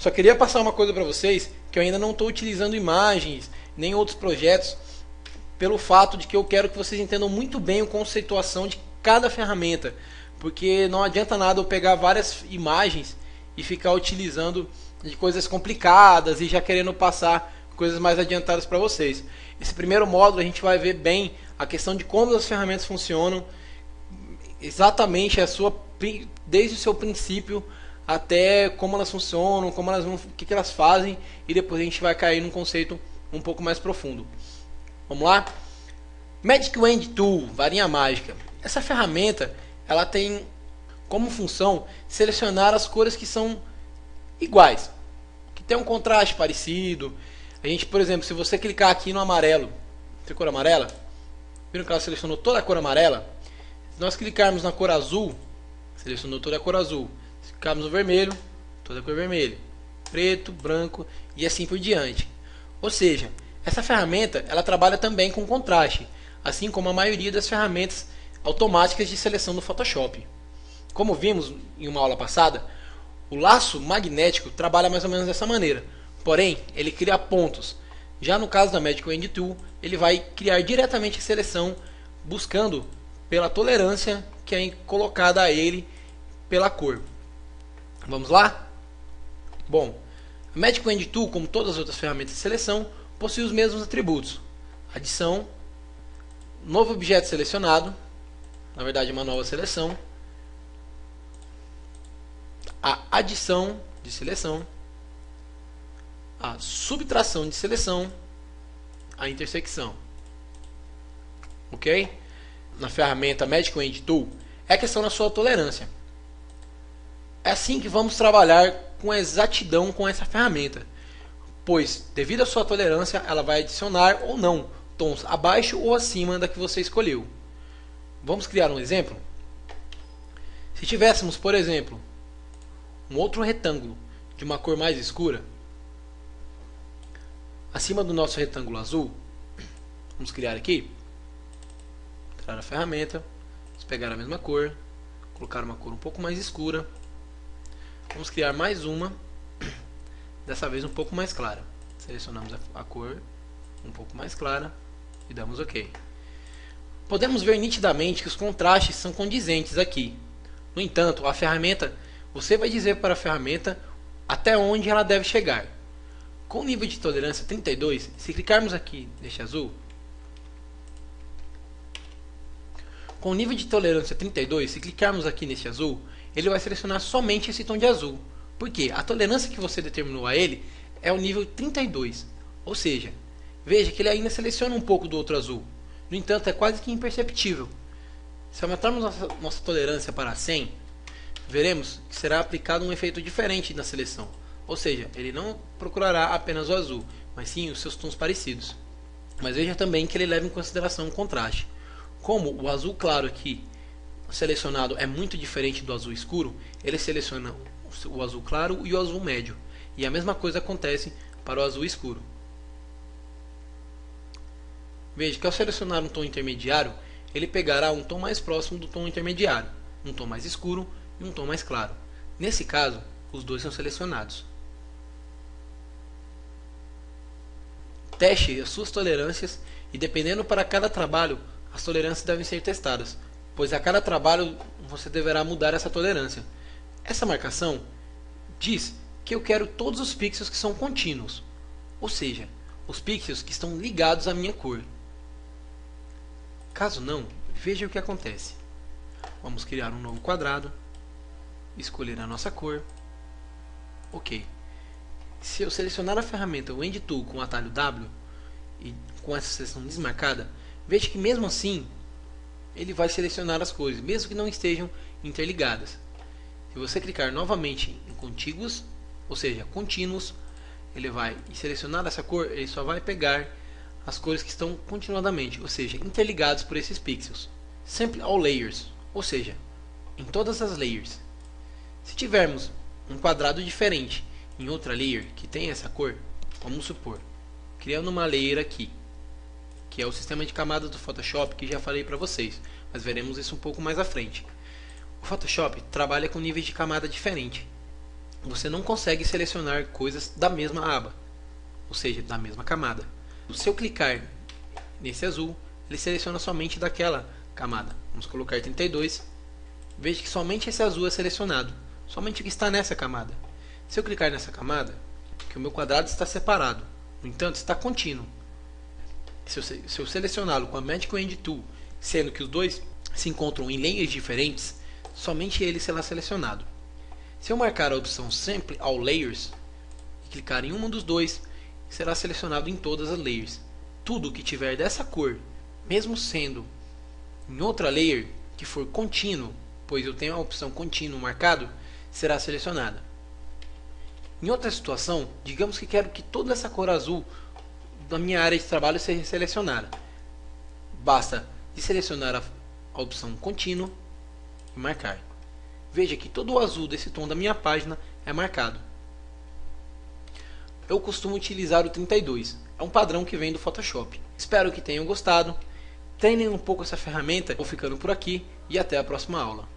Só queria passar uma coisa para vocês, que eu ainda não estou utilizando imagens, nem outros projetos, pelo fato de que eu quero que vocês entendam muito bem a conceituação de cada ferramenta. Porque não adianta nada eu pegar várias imagens e ficar utilizando de coisas complicadas e já querendo passar coisas mais adiantadas para vocês. Esse primeiro módulo a gente vai ver bem a questão de como as ferramentas funcionam, exatamente desde o seu princípio até como elas funcionam, como elas vão, o que elas fazem, e depois a gente vai cair num conceito um pouco mais profundo. Vamos lá? Magic Wand Tool, varinha mágica. Essa ferramenta, ela tem como função selecionar as cores que são iguais, que tem um contraste parecido. A gente, por exemplo, se você clicar aqui no amarelo, tem cor amarela? Viram que ela selecionou toda a cor amarela? Se nós clicarmos na cor azul, selecionou toda a cor azul. Se clicarmos no vermelho, toda a cor vermelha. Preto, branco e assim por diante. Ou seja, essa ferramenta ela trabalha também com contraste, assim como a maioria das ferramentas automáticas de seleção do Photoshop. Como vimos em uma aula passada, o laço magnético trabalha mais ou menos dessa maneira, porém ele cria pontos. Já no caso da Magic Wand Tool, ele vai criar diretamente a seleção, buscando pela tolerância que é colocada a ele pela cor. Vamos lá? Bom, a Magic Wand Tool, como todas as outras ferramentas de seleção, possui os mesmos atributos: adição, novo objeto selecionado, na verdade uma nova seleção, a adição de seleção, a subtração de seleção, a intersecção. Ok? Na ferramenta Magic Wand Tool é a questão da sua tolerância. É assim que vamos trabalhar com exatidão com essa ferramenta, pois devido à sua tolerância ela vai adicionar ou não tons abaixo ou acima da que você escolheu. Vamos criar um exemplo? Se tivéssemos, por exemplo, um outro retângulo de uma cor mais escura acima do nosso retângulo azul, vamos criar aqui, entrar na ferramenta, vamos pegar a mesma cor, colocar uma cor um pouco mais escura, vamos criar mais uma, dessa vez um pouco mais clara. Selecionamos a cor um pouco mais clara e damos OK. Podemos ver nitidamente que os contrastes são condizentes aqui. No entanto, a ferramenta, você vai dizer para a ferramenta até onde ela deve chegar. Com o nível de tolerância 32, se clicarmos aqui neste azul, com o nível de tolerância 32, se clicarmos aqui neste azul, ele vai selecionar somente esse tom de azul. Porque a tolerância que você determinou a ele é o nível 32. Ou seja, veja que ele ainda seleciona um pouco do outro azul. No entanto, é quase que imperceptível. Se aumentarmos nossa tolerância para 100, veremos que será aplicado um efeito diferente na seleção. Ou seja, ele não procurará apenas o azul, mas sim os seus tons parecidos. Mas veja também que ele leva em consideração o contraste. Como o azul claro aqui selecionado é muito diferente do azul escuro, ele seleciona o azul claro e o azul médio. E a mesma coisa acontece para o azul escuro. Veja que ao selecionar um tom intermediário, ele pegará um tom mais próximo do tom intermediário, um tom mais escuro e um tom mais claro. Nesse caso, os dois são selecionados. Teste as suas tolerâncias e, dependendo para cada trabalho, as tolerâncias devem ser testadas, pois a cada trabalho você deverá mudar essa tolerância. Essa marcação diz que eu quero todos os pixels que são contínuos, ou seja, os pixels que estão ligados à minha cor. Caso não, veja o que acontece. Vamos criar um novo quadrado, escolher a nossa cor. Ok. Se eu selecionar a ferramenta Wand Tool com o atalho W e com essa seção desmarcada, veja que mesmo assim ele vai selecionar as cores, mesmo que não estejam interligadas. Se você clicar novamente em contíguos, ou seja, contínuos, ele vai selecionar essa cor, ele só vai pegar as cores que estão continuadamente, ou seja, interligados por esses pixels. Sample all layers, ou seja, em todas as layers. Se tivermos um quadrado diferente em outra layer que tem essa cor, vamos supor, criando uma layer aqui, que é o sistema de camadas do Photoshop que já falei para vocês, mas veremos isso um pouco mais à frente. O Photoshop trabalha com níveis de camada diferente. você não consegue selecionar coisas da mesma aba, ou seja, da mesma camada. Se eu clicar nesse azul, ele seleciona somente daquela camada. Vamos colocar 32. Veja que somente esse azul é selecionado, somente o que está nessa camada. Se eu clicar nessa camada, que o meu quadrado está separado, no entanto está contínuo. Se eu selecioná-lo com a Magic Wand Tool, sendo que os dois se encontram em layers diferentes, somente ele será selecionado. Se eu marcar a opção Sample All Layers e clicar em um dos dois, será selecionado em todas as layers. Tudo que tiver dessa cor, mesmo sendo em outra layer que for contínuo, pois eu tenho a opção contínuo marcado, será selecionada. Em outra situação, digamos que quero que toda essa cor azul da minha área de trabalho seja selecionada. Basta de selecionar a opção contínuo e marcar. Veja que todo o azul desse tom da minha página é marcado. Eu costumo utilizar o 32, é um padrão que vem do Photoshop. Espero que tenham gostado. Treinem um pouco essa ferramenta. Vou ficando por aqui e até a próxima aula.